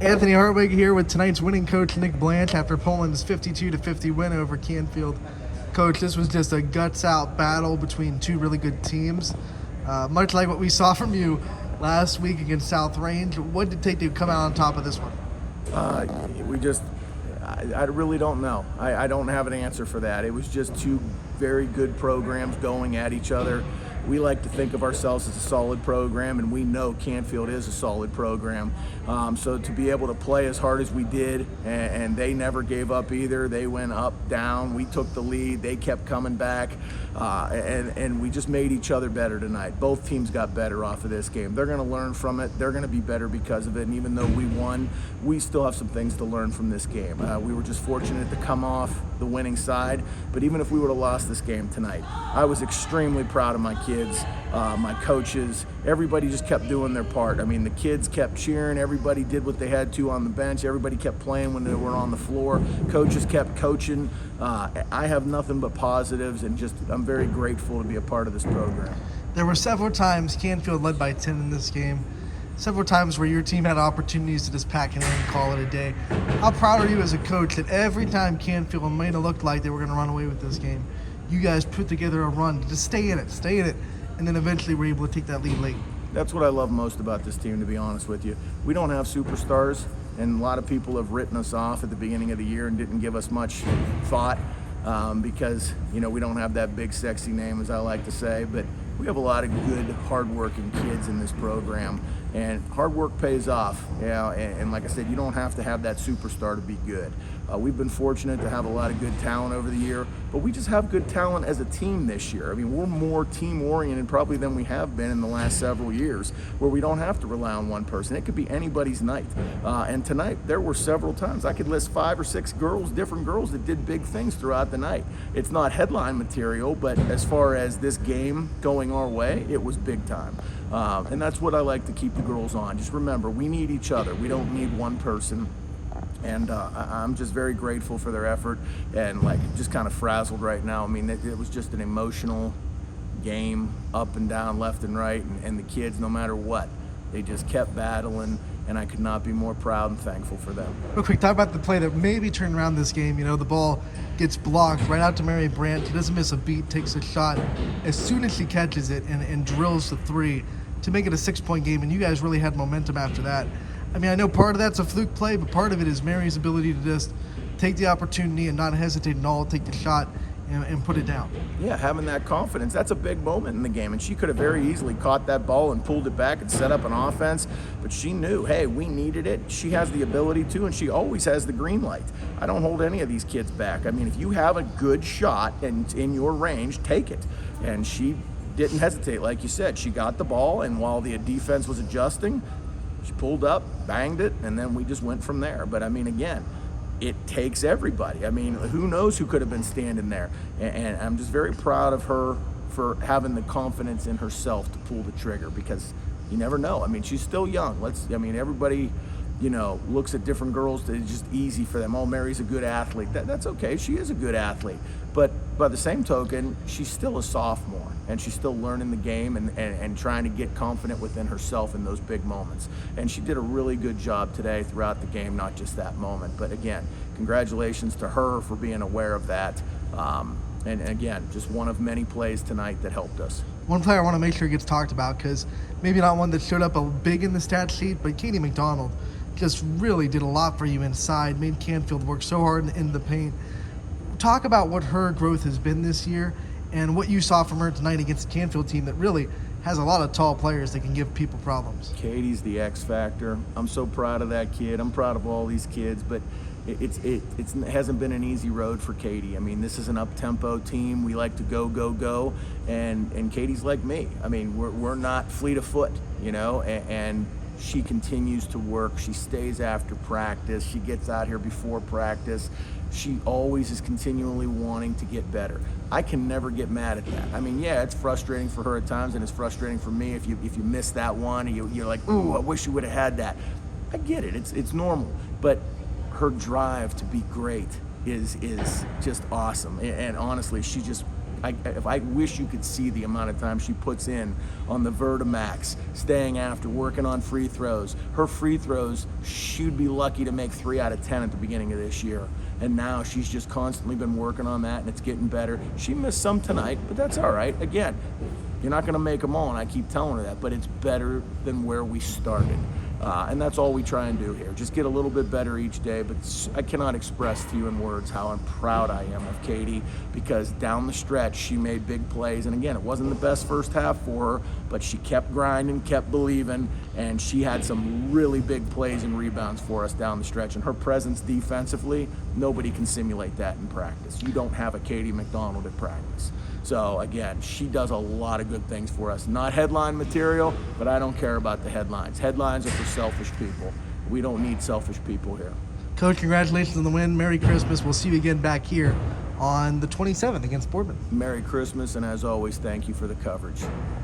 Anthony Hartwig here with tonight's winning coach, Nick Blanch, after Poland's 52-50 win over Canfield. Coach, this was just a guts-out battle between two really good teams. Much like what we saw from you last week against South Range, what did it take to come out on top of this one? I really don't know. I don't have an answer for that. It was just two very good programs going at each other. We like to think of ourselves as a solid program, and we know Canfield is a solid program. So to be able to play as hard as we did, and they never gave up either. They went up, down. We took the lead. They kept coming back, and we just made each other better tonight. Both teams got better off of this game. They're going to learn from it. They're going to be better because of it. And even though we won, we still have some things to learn from this game. We were just fortunate to come off the winning side. But even if we would have lost this game tonight, I was extremely proud of my kids, my coaches. Everybody just kept doing their part. I mean, the kids kept cheering. Everybody did what they had to on the bench. Everybody kept playing when they were on the floor. Coaches kept coaching. I have nothing but positives, and I'm very grateful to be a part of this program. There were several times Canfield led by 10 in this game. Several times where your team had opportunities to just pack it in and call it a day. How proud are you as a coach that every time Canfield might have looked like they were going to run away with this game, you guys put together a run to just stay in it, and then eventually were able to take that lead late? That's what I love most about this team, to be honest with you. We don't have superstars, and a lot of people have written us off at the beginning of the year and didn't give us much thought because, we don't have that big sexy name, as I like to say, but we have a lot of good, hardworking kids in this program, and hard work pays off. And like I said, you don't have to have that superstar to be good. We've been fortunate to have a lot of good talent over the year, but we just have good talent as a team this year. I mean, we're more team-oriented probably than we have been in the last several years, where we don't have to rely on one person. It could be anybody's night. And tonight, there were several times. I could list 5 or 6 different girls that did big things throughout the night. It's not headline material, but as far as this game going our way, it was big time. And that's what I like to keep the girls on. Just remember, we need each other. We don't need one person. And I'm just very grateful for their effort, and just kind of frazzled right now. I mean, it was just an emotional game, up and down, left and right, and the kids, no matter what, they just kept battling, and I could not be more proud and thankful for them. Real quick, talk about the play that maybe turned around this game. The ball gets blocked right out to Mary Brandt. She doesn't miss a beat, takes a shot. As soon as she catches it and drills the 3 to make it a 6-point game, and you guys really had momentum after that. I mean, I know part of that's a fluke play, but part of it is Mary's ability to just take the opportunity and not hesitate at all, take the shot and put it down. Yeah, having that confidence, that's a big moment in the game, and she could have very easily caught that ball and pulled it back and set up an offense, but she knew, hey, we needed it. She has the ability to, and she always has the green light. I don't hold any of these kids back. I mean, if you have a good shot and in your range, take it. And she didn't hesitate, like you said. She got the ball, and while the defense was adjusting, she pulled up, banged it, and then we just went from there. But I mean, again, it takes everybody. I mean, who knows who could have been standing there? And I'm just very proud of her for having the confidence in herself to pull the trigger, because you never know. I mean, she's still young. Everybody, looks at different girls. It's just easy for them. Oh, Mary's a good athlete. That's okay. She is a good athlete. But by the same token, she's still a sophomore, and she's still learning the game and trying to get confident within herself in those big moments. And she did a really good job today throughout the game, not just that moment. But again, congratulations to her for being aware of that. And again, just one of many plays tonight that helped us. One player I want to make sure gets talked about, because maybe not one that showed up big in the stat sheet, but Katie McDonald just really did a lot for you inside, made Canfield work so hard in the paint. Talk about what her growth has been this year and what you saw from her tonight against the Canfield team that really has a lot of tall players that can give people problems. Katie's the X factor. I'm so proud of that kid. I'm proud of all these kids, but it hasn't been an easy road for Katie. I mean, this is an up-tempo team. We like to go, and Katie's like me. I mean, we're not fleet of foot, and she continues to work. She stays after practice. She gets out here before practice. She always is continually wanting to get better. I can never get mad at that. I mean, yeah, it's frustrating for her at times, and it's frustrating for me if you miss that one, and you're like, ooh, I wish you would have had that. I get it. It's normal. But her drive to be great is just awesome. And honestly, she just I wish you could see the amount of time she puts in on the Vertimax, staying after, working on free throws. Her free throws, she'd be lucky to make 3 out of 10 at the beginning of this year. And now she's just constantly been working on that, and it's getting better. She missed some tonight, but that's all right. Again, you're not going to make them all, and I keep telling her that, but it's better than where we started. And that's all we try and do here. Just get a little bit better each day. But I cannot express to you in words how proud I am of Katie, because down the stretch, she made big plays. And again, it wasn't the best first half for her, but she kept grinding, kept believing, and she had some really big plays and rebounds for us down the stretch. And her presence defensively, nobody can simulate that in practice. You don't have a Katie McDonald at practice. So again, she does a lot of good things for us. Not headline material, but I don't care about the headlines. Headlines are for selfish people. We don't need selfish people here. Coach, congratulations on the win. Merry Christmas. We'll see you again back here on the 27th against Boardman. Merry Christmas, and as always, thank you for the coverage.